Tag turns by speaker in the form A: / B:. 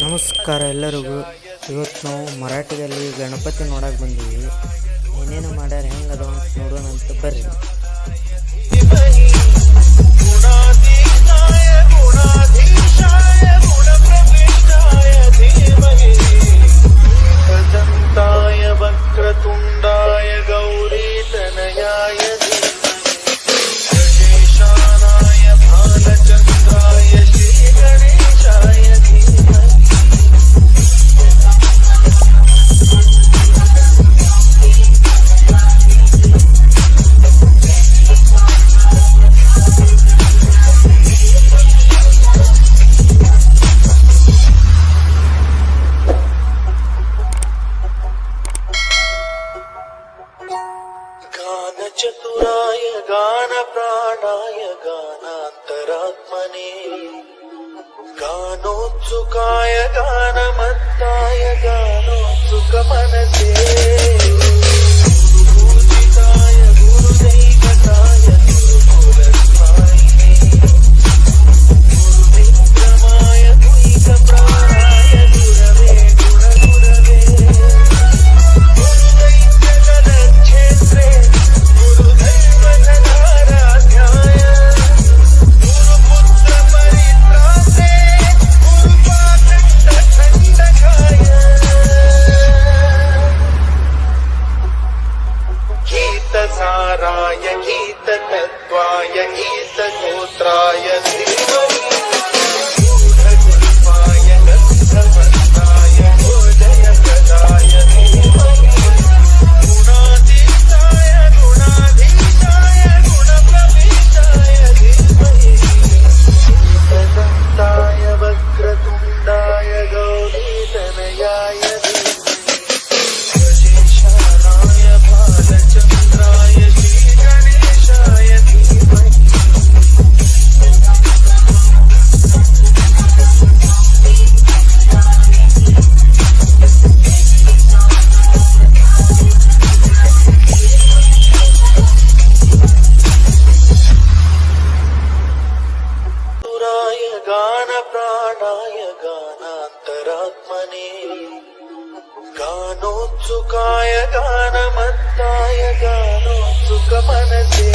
A: ನಮಸ್ಕಾರ ಎಲ್ಲರಿಗೂ. ಇವತ್ತು ನಾವು ಮರಾಠಿಯಲ್ಲಿ ಗಣಪತಿ ನೋಡಕ್ಕೆ ಬಂದೀವಿ. ಏನೇನು ಮಾಡ್ಯಾರ, ಹೆಂಗದ ಅಂತ ನೋಡೋಣ ಅಂತ ಬರ್ರಿ.
B: चतुराय गान प्राणाय गानान्तरात्मने गानोत्सुकाय गानमत्ताय गानोत्सुक मनसे गुरुपूजिताय गुरुदैवताय गुरुकुलस्थायिने गुरुविक्रमाय गुहितप्राणाय गुरवे गुणगुरवे गुरुदैत्यजलक्षेत्रे गीतसाराय गीततत्त्वाय गीतगोत्राय धीमहि गूढकल्पाय गन्धवस्ताय गोजयप्रदाय धीमहि गुणातीताय गुणाधीशाय गुणप्रविष्टाय धीमहि एकदन्ताय वक्रतुण्डाय गौरीतनयाय गान प्राणाय गानान्तरात्मने गानोत्सुकाय गानमत्ताय गानोत्सुक मनसे